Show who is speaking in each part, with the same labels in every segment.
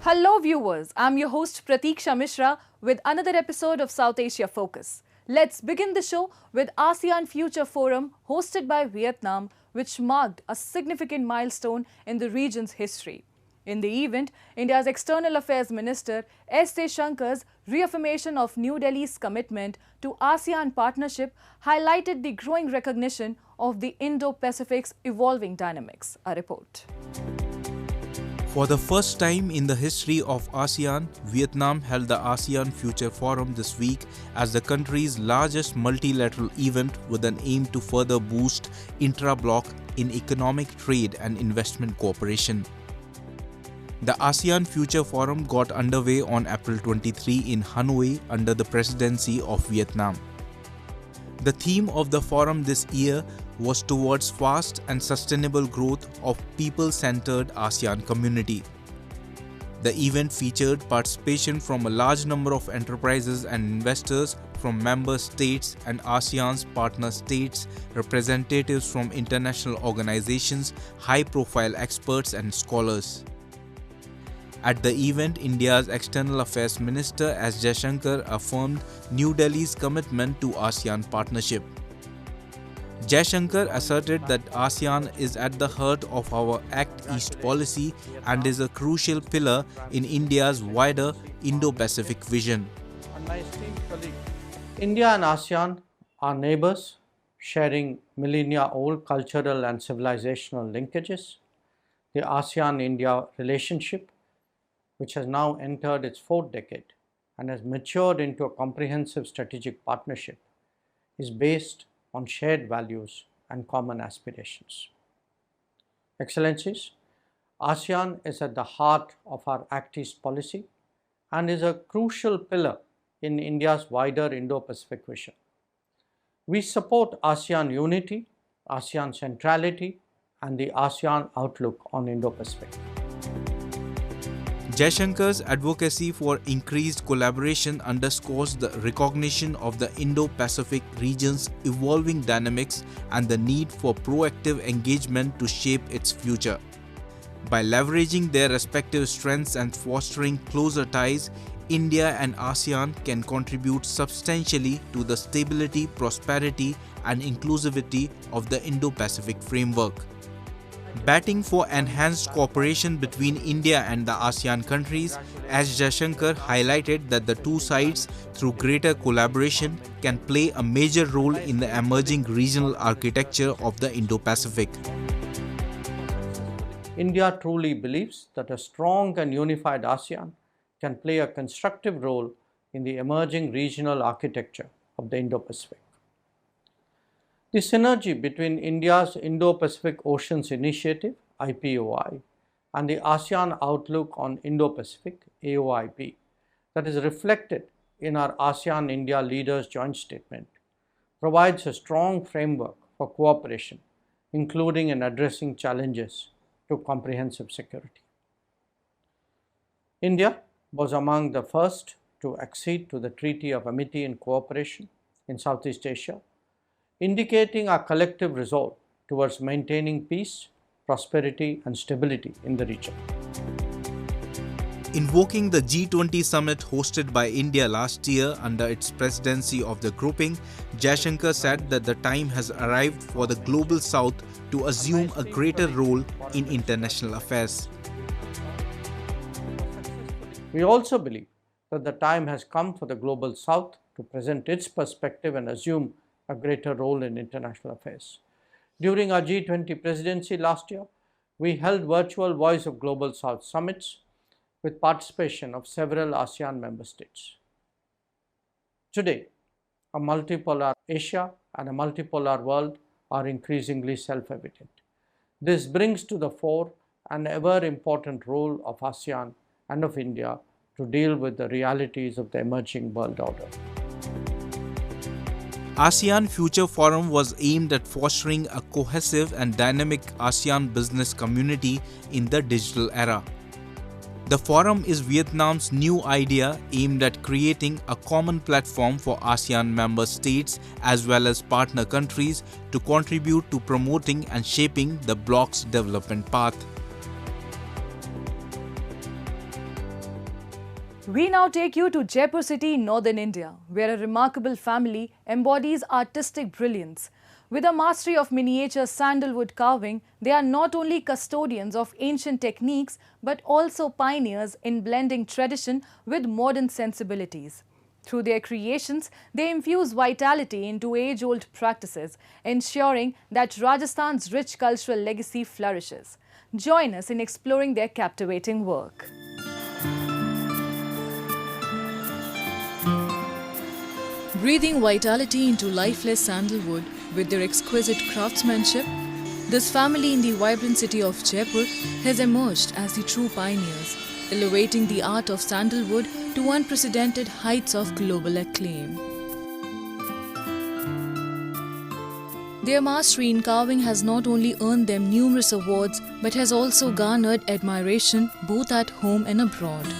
Speaker 1: Hello viewers, I'm your host Pratiksha Mishra with another episode of South Asia Focus. Let's begin the show with ASEAN Future Forum hosted by Vietnam, which marked a significant milestone in the region's history. In the event, India's External Affairs Minister S. Jaishankar's reaffirmation of New Delhi's commitment to ASEAN partnership highlighted the growing recognition of the Indo-Pacific's evolving dynamics. A report.
Speaker 2: For the first time in the history of ASEAN, Vietnam held the ASEAN Future Forum this week as the country's largest multilateral event with an aim to further boost intra-bloc in economic trade and investment cooperation. The ASEAN Future Forum got underway on April 23 in Hanoi under the presidency of Vietnam. The theme of the forum this year was towards fast and sustainable growth of people-centered ASEAN community. The event featured participation from a large number of enterprises and investors from member states and ASEAN's partner states, representatives from international organizations, high-profile experts and scholars. At the event, India's External Affairs Minister S. Jaishankar affirmed New Delhi's commitment to ASEAN partnership. Jaishankar asserted that ASEAN is at the heart of our Act East policy and is a crucial pillar in India's wider Indo-Pacific vision.
Speaker 3: And my esteemed colleague, India and ASEAN are neighbors, sharing millennia-old cultural and civilizational linkages. The ASEAN-India relationship, which has now entered its fourth decade and has matured into a comprehensive strategic partnership, is based on shared values and common aspirations. Excellencies, ASEAN is at the heart of our Act East policy and is a crucial pillar in India's wider Indo-Pacific vision. We support ASEAN unity, ASEAN centrality, and the ASEAN outlook on Indo-Pacific.
Speaker 2: Jaishankar's advocacy for increased collaboration underscores the recognition of the Indo-Pacific region's evolving dynamics and the need for proactive engagement to shape its future. By leveraging their respective strengths and fostering closer ties, India and ASEAN can contribute substantially to the stability, prosperity, and inclusivity of the Indo-Pacific framework. Batting for enhanced cooperation between India and the ASEAN countries, S. Jaishankar highlighted that the two sides, through greater collaboration, can play a major role in the emerging regional architecture of the Indo-Pacific.
Speaker 3: India truly believes that a strong and unified ASEAN can play a constructive role in the emerging regional architecture of the Indo-Pacific. The synergy between India's Indo-Pacific Oceans Initiative (IPOI) and the ASEAN Outlook on Indo-Pacific (AOIP) that is reflected in our ASEAN-India Leaders' Joint Statement provides a strong framework for cooperation, including in addressing challenges to comprehensive security. India was among the first to accede to the Treaty of Amity and Cooperation in Southeast Asia, indicating our collective resolve towards maintaining peace, prosperity, and stability in the region.
Speaker 2: Invoking the G20 summit hosted by India last year under its presidency of the grouping, Jaishankar said that the time has arrived for the Global South to assume a greater role in international affairs.
Speaker 3: We also believe that the time has come for the Global South to present its perspective and assume a greater role in international affairs. During our G20 presidency last year, we held virtual Voice of Global South summits with participation of several ASEAN member states. Today, a multipolar Asia and a multipolar world are increasingly self-evident. This brings to the fore an ever-important role of ASEAN and of India to deal with the realities of the emerging world order.
Speaker 2: ASEAN Future Forum was aimed at fostering a cohesive and dynamic ASEAN business community in the digital era. The forum is Vietnam's new idea aimed at creating a common platform for ASEAN member states as well as partner countries to contribute to promoting and shaping the bloc's development path.
Speaker 1: We now take you to Jaipur city, northern India, where a remarkable family embodies artistic brilliance. With a mastery of miniature sandalwood carving, they are not only custodians of ancient techniques but also pioneers in blending tradition with modern sensibilities. Through their creations, they infuse vitality into age-old practices, ensuring that Rajasthan's rich cultural legacy flourishes. Join us in exploring their captivating work. Breathing vitality into lifeless sandalwood with their exquisite craftsmanship, this family in the vibrant city of Jaipur has emerged as the true pioneers, elevating the art of sandalwood to unprecedented heights of global acclaim. Their mastery in carving has not only earned them numerous awards but has also garnered admiration both at home and abroad.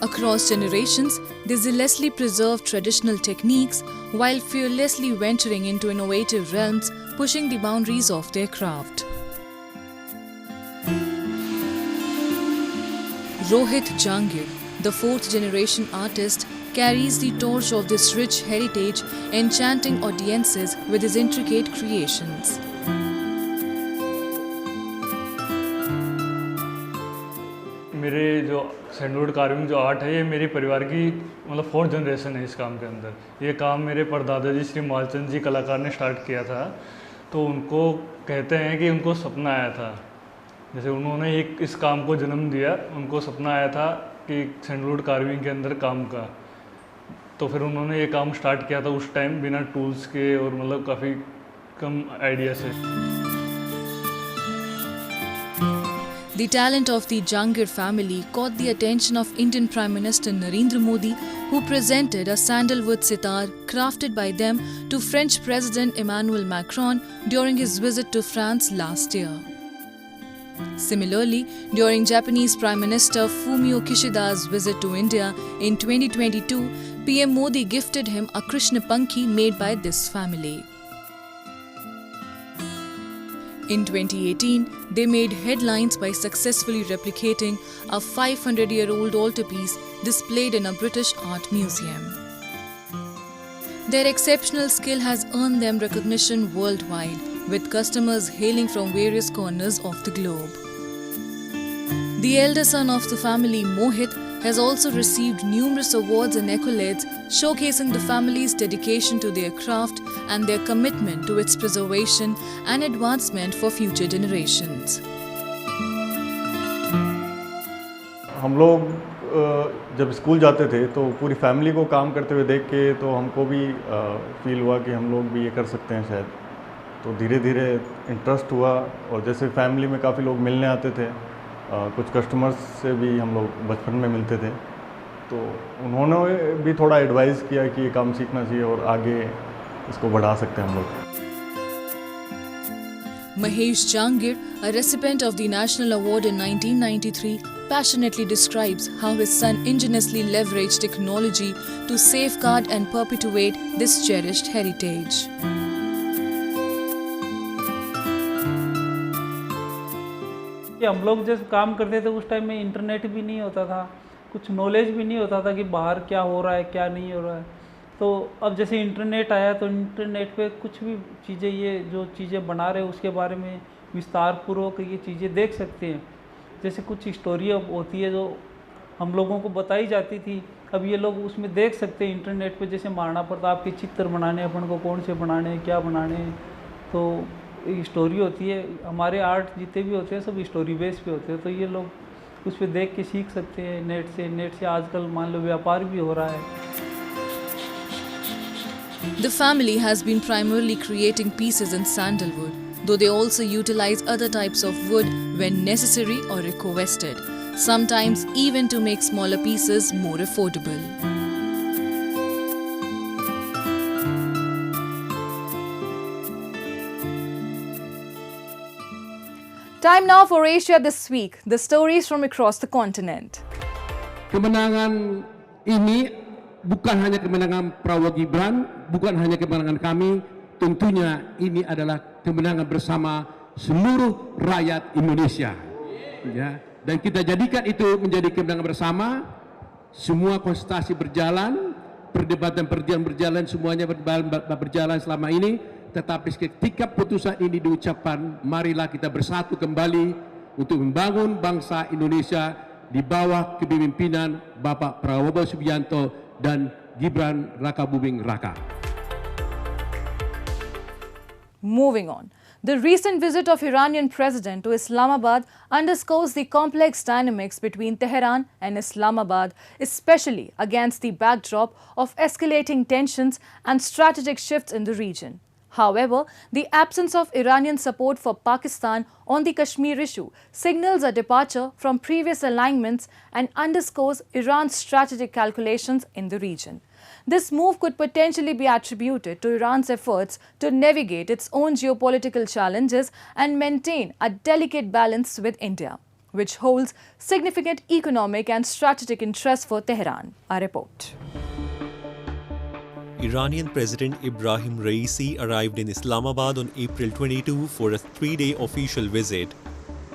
Speaker 1: Across generations, they zealously preserve traditional techniques while fearlessly venturing into innovative realms, pushing the boundaries of their craft. Rohit Jangir, the fourth-generation artist, carries the torch of this rich heritage, enchanting audiences with his intricate creations.
Speaker 4: मेरे जो sandalwood carving जो art है ये मेरे परिवार की मतलब fourth generation है इस काम के अंदर। ये काम मेरे परदादा जी श्री मालचंद जी कलाकार ने स्टार्ट किया था। तो उनको कहते हैं कि उनको सपना आया था, जैसे उन्होंने इस काम को जन्म दिया, उनको सपना आया था कि सैंडलवुड कार्विंग के अंदर काम का। तो फिर उन्होंने ये काम स्टार्ट किया था उस टाइम बिना टूल्स के और मतलब काफ़ी कम आइडिया से।
Speaker 1: The talent of the Jangir family caught the attention of Indian Prime Minister Narendra Modi, who presented a sandalwood sitar crafted by them to French President Emmanuel Macron during his visit to France last year. Similarly, during Japanese Prime Minister Fumio Kishida's visit to India in 2022, PM Modi gifted him a Krishna Pankhi made by this family. In 2018, they made headlines by successfully replicating a 500-year-old altarpiece displayed in a British art museum. Their exceptional skill has earned them recognition worldwide, with customers hailing from various corners of the globe. The elder son of the family, Mohit, has also received numerous awards and accolades, showcasing the family's dedication to their craft and their commitment to its preservation and advancement for future generations.
Speaker 5: हम लोग जब school जाते थे तो पूरी family को काम करते हुए देख के तो हमको भी फील हुआ कि हम लोग भी ये कर सकते हैं शायद। तो धीरे धीरे इंटरेस्ट हुआ और जैसे फैमिली में काफ़ी लोग मिलने आते थे, कुछ कस्टमर्स से भी हम लोग बचपन में मिलते थे, तो उन्होंने भी थोड़ा एडवाइस किया कि ये काम सीखना चाहिए और आगे इसको बढ़ा सकते हैं हम लोग।
Speaker 1: Mahesh Jangir, a recipient of the National Award in 1993, passionately describes how his son ingeniously leveraged technology to safeguard and perpetuate this cherished heritage.
Speaker 6: हम लोग जब काम करते थे उस टाइम में इंटरनेट भी नहीं होता था, कुछ नॉलेज भी नहीं होता था कि बाहर क्या हो रहा है क्या नहीं हो रहा है। तो अब जैसे इंटरनेट आया तो इंटरनेट पे कुछ भी चीज़ें, ये जो चीज़ें बना रहे हैं उसके बारे में विस्तारपूर्वक ये चीज़ें देख सकते हैं। जैसे कुछ स्टोरी अब होती है जो हम लोगों को बताई जाती थी, अब ये लोग उसमें देख सकते हैं इंटरनेट पे। जैसे महाराणा प्रताप के चित्र बनाने, अपन को कौन से बनाने हैं, क्या बनाने हैं, तो स्टोरी होती है। हमारे आर्ट जितने भी होते हैं सब स्टोरी बेस पे होते हैं, तो ये लोग उस पर देख के सीख सकते हैं नेट से आजकल मान लो व्यापार भी हो रहा है।
Speaker 1: The family has been primarily creating pieces in sandalwood, though they also utilize other types of wood when necessary or requested, sometimes even to make smaller pieces more affordable. Time now for Asia This Week, the stories from across the continent.
Speaker 7: Kemenangan ini bukan hanya kemenangan Prabowo Gibran, bukan hanya kemenangan kami, tentunya ini adalah kemenangan bersama seluruh rakyat Indonesia. Ya, dan kita jadikan itu menjadi kemenangan bersama. Semua konsultasi berjalan, perdebatan berjalan, semuanya berjalan selama ini. Tetapi ketika putusan ini diucapkan, marilah kita bersatu kembali untuk membangun bangsa Indonesia di bawah kepemimpinan Bapak Prabowo Subianto dan Gibran Rakabuming Raka.
Speaker 1: Moving on. The recent visit of Iranian president to Islamabad underscores the complex dynamics between Tehran and Islamabad, especially against the backdrop of escalating tensions and strategic shifts in the region. However, the absence of Iranian support for Pakistan on the Kashmir issue signals a departure from previous alignments and underscores Iran's strategic calculations in the region. This move could potentially be attributed to Iran's efforts to navigate its own geopolitical challenges and maintain a delicate balance with India, which holds significant economic and strategic interests for Tehran. A report.
Speaker 8: Iranian President Ibrahim Raisi arrived in Islamabad on April 22 for a 3-day official visit.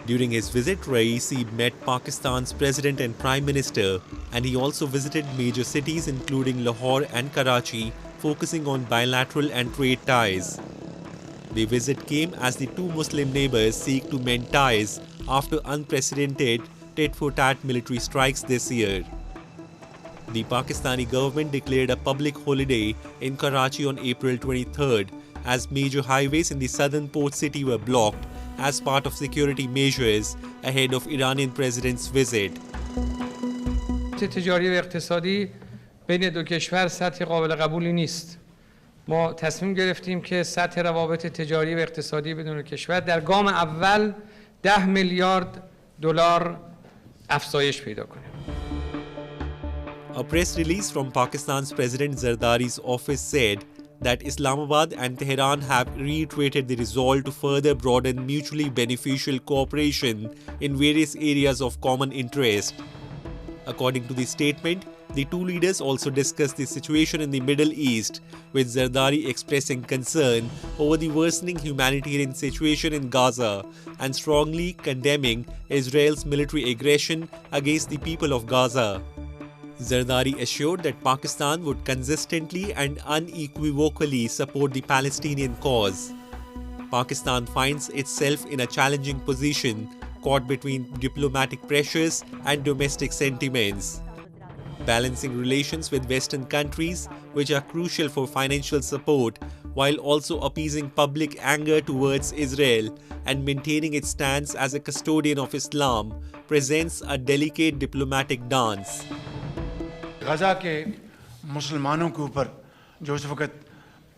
Speaker 8: During his visit, Raisi met Pakistan's President and Prime Minister, and he also visited major cities including Lahore and Karachi, focusing on bilateral and trade ties. The visit came as the two Muslim neighbors seek to mend ties after unprecedented tit-for-tat military strikes this year. The Pakistani government declared a public holiday in Karachi on April 23rd as major highways in the southern port city were blocked as part of security measures ahead of Iranian president's visit.
Speaker 9: تجاری و اقتصادی بین دو کشور سطح قابل قبولی نیست. ما تصمیم گرفتیم که سطح روابط تجاری و اقتصادی بدون کشور در گام اول 10 میلیارد دلار افزایش پیدا کنه.
Speaker 8: A press release from Pakistan's President Zardari's office said that Islamabad and Tehran have reiterated the resolve to further broaden mutually beneficial cooperation in various areas of common interest. According to the statement, the two leaders also discussed the situation in the Middle East, with Zardari expressing concern over the worsening humanitarian situation in Gaza and strongly condemning Israel's military aggression against the people of Gaza. Zardari assured that Pakistan would consistently and unequivocally support the Palestinian cause. Pakistan finds itself in a challenging position, caught between diplomatic pressures and domestic sentiments. Balancing relations with Western countries, which are crucial for financial support, while also appeasing public anger towards Israel and maintaining its stance as a custodian of Islam, presents a delicate diplomatic dance.
Speaker 10: गज़ा के मुसलमानों के ऊपर जो इस वक्त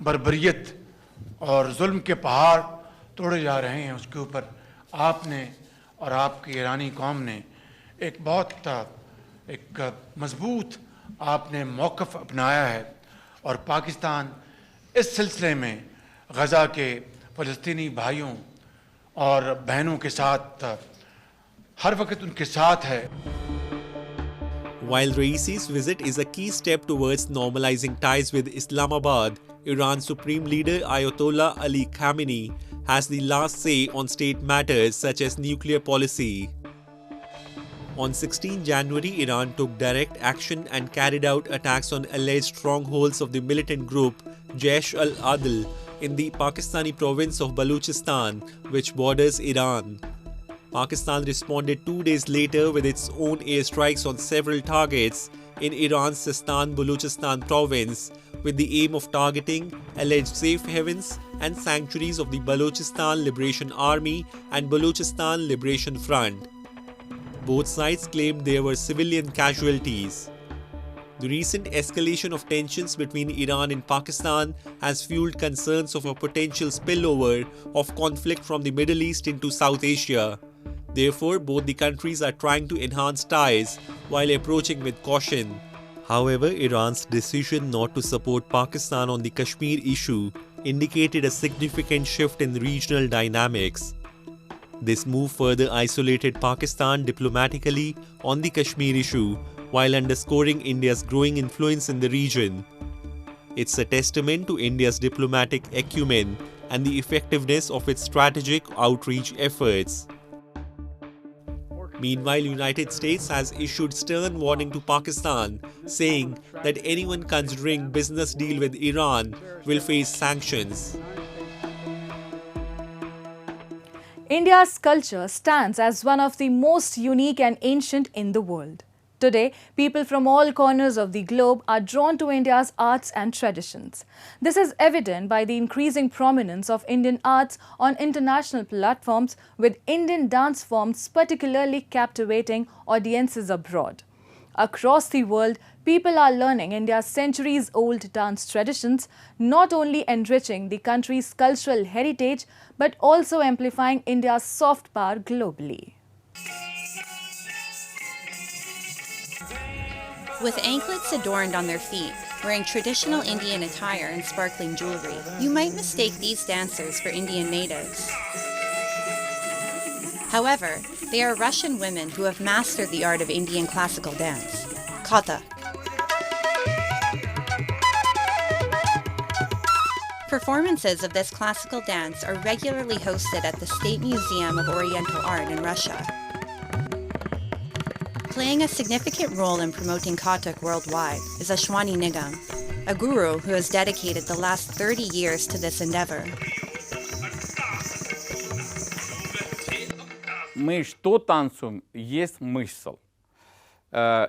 Speaker 10: बर्बरियत और जुल्म के पहाड़ तोड़े जा रहे हैं, उसके ऊपर आपने और आपकी ईरानी कौम ने एक बहुत मजबूत आपने मौक़िफ़ अपनाया है और पाकिस्तान इस सिलसिले में गज़ा के फ़लस्तीनी भाइयों और बहनों के साथ हर वक्त उनके साथ है.
Speaker 8: While Raisi's visit is a key step towards normalizing ties with Islamabad, Iran's Supreme Leader Ayatollah Ali Khamenei has the last say on state matters such as nuclear policy. On 16 January, Iran took direct action and carried out attacks on alleged strongholds of the militant group Jaish al-Adl in the Pakistani province of Balochistan, which borders Iran. Pakistan responded 2 days later with its own airstrikes on several targets in Iran's Sistan-Balochistan province with the aim of targeting alleged safe havens and sanctuaries of the Balochistan Liberation Army and Balochistan Liberation Front. Both sides claimed there were civilian casualties. The recent escalation of tensions between Iran and Pakistan has fueled concerns of a potential spillover of conflict from the Middle East into South Asia. Therefore, both the countries are trying to enhance ties while approaching with caution. However, Iran's decision not to support Pakistan on the Kashmir issue indicated a significant shift in regional dynamics. This move further isolated Pakistan diplomatically on the Kashmir issue while underscoring India's growing influence in the region. It's a testament to India's diplomatic acumen and the effectiveness of its strategic outreach efforts. Meanwhile, United States has issued stern warning to Pakistan, saying that anyone considering business deal with Iran will face sanctions.
Speaker 1: India's culture stands as one of the most unique and ancient in the world. Today, people from all corners of the globe are drawn to India's arts and traditions. This is evident by the increasing prominence of Indian arts on international platforms, with Indian dance forms particularly captivating audiences abroad. Across the world, people are learning India's centuries-old dance traditions, not only enriching the country's cultural heritage, but also amplifying India's soft power globally.
Speaker 11: With anklets adorned on their feet, wearing traditional Indian attire and sparkling jewelry, you might mistake these dancers for Indian natives. However, they are Russian women who have mastered the art of Indian classical dance, Kathak. Performances of this classical dance are regularly hosted at the State Museum of Oriental Art in Russia. Playing a significant role in promoting Kathak worldwide is Ashwani Nigam, a guru who has dedicated the last 30 years to this endeavor.
Speaker 12: Мы что танцуем, есть смысл.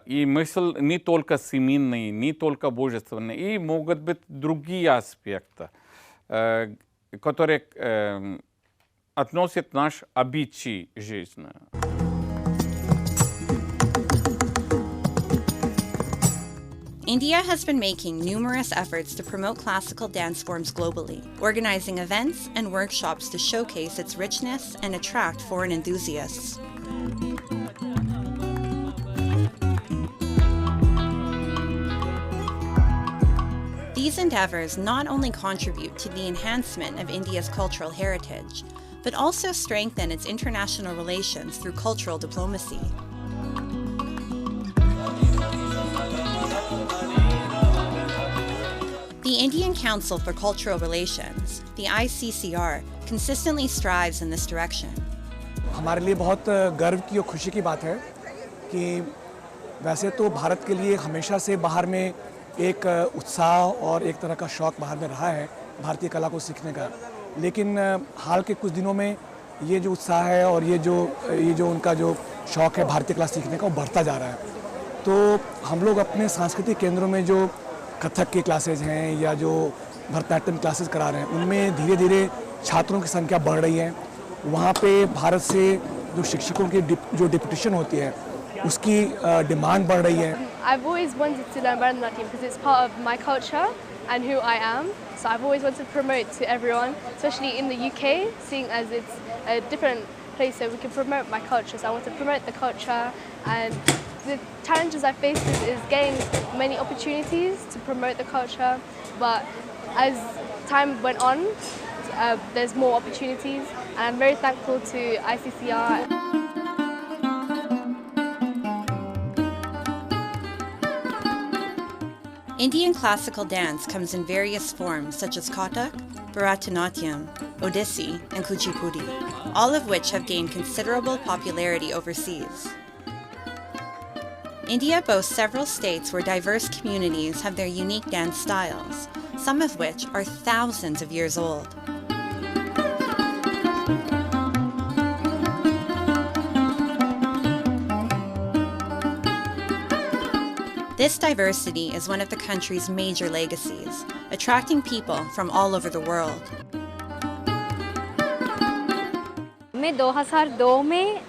Speaker 12: И мысль не только семейный, не только божественный, и могут быть другие аспекты, которые относят к наш обычай жизни.
Speaker 11: India has been making numerous efforts to promote classical dance forms globally, organizing events and workshops to showcase its richness and attract foreign enthusiasts. These endeavors not only contribute to the enhancement of India's cultural heritage, but also strengthen its international relations through cultural diplomacy. The Indian Council for Cultural Relations, the ICCR, consistently strives in this direction.
Speaker 13: हमारे लिए बहुत गर्व की और खुशी की बात है कि वैसे तो भारत के लिए हमेशा से बाहर में एक उत्साह और एक तरह का शौक बाहर में रहा है भारतीय कला को सीखने का, लेकिन हाल के कुछ दिनों में ये जो उत्साह है और ये जो उनका जो शौक है भारतीय कला सीखने का, वो बढ़ता जा रहा है। तो हम लोग अपने सांस्कृतिक केंद्रों में जो कथक की क्लासेज हैं या जो भरतनाट्यम क्लासेस करा रहे हैं, उनमें धीरे धीरे छात्रों की संख्या बढ़ रही है। वहाँ पे भारत से जो शिक्षकों की जो डिप्यूटेशन होती है उसकी डिमांड बढ़ रही है।
Speaker 14: I've always wanted to learn Bharatanatyam because it's part of my culture and who I am. So I've always wanted to promote to everyone, especially in the UK, seeing as it's a different place so we can promote my culture. So I want to promote the culture, and the challenges I faced is getting many opportunities to promote the culture. But as time went on, there's more opportunities, and I'm very thankful to ICCR.
Speaker 11: Indian classical dance comes in various forms such as Kathak, Bharatanatyam, Odissi, and Kuchipudi, all of which have gained considerable popularity overseas. India boasts several states where diverse communities have their unique dance styles, some of which are thousands of years old. This diversity is one of the country's major legacies, attracting people from all over the world.
Speaker 15: मैं 2002 में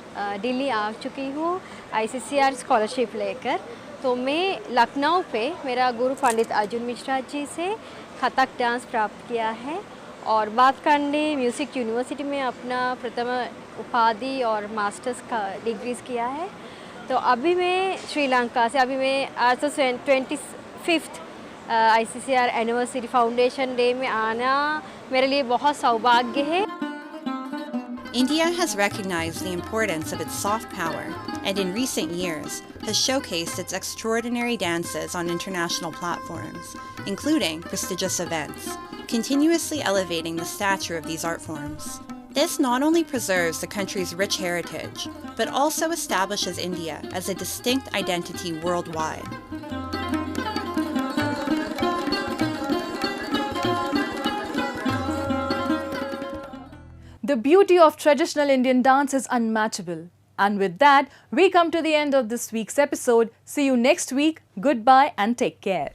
Speaker 15: दिल्ली आ चुकी हूँ ICCR scholarship लेकर। तो मैं लखनऊ पे मेरा गुरु पंडित अर्जुन मिश्रा जी से कथक डांस प्राप्त किया है और बातकांडी म्यूज़िक यूनिवर्सिटी में अपना प्रथम उपाधि और मास्टर्स का डिग्रीज किया है। तो अभी मैं श्रीलंका से आज तो 25th ICCR anniversary foundation day में आना मेरे लिए बहुत सौभाग्य है।
Speaker 11: India has recognized the importance of its soft power and in recent years has showcased its extraordinary dances on international platforms, including prestigious events, continuously elevating the stature of these art forms. This not only preserves the country's rich heritage, but also establishes India as a distinct identity worldwide.
Speaker 1: The beauty of traditional Indian dance is unmatchable. And with that, we come to the end of this week's episode. See you next week. Goodbye and take care.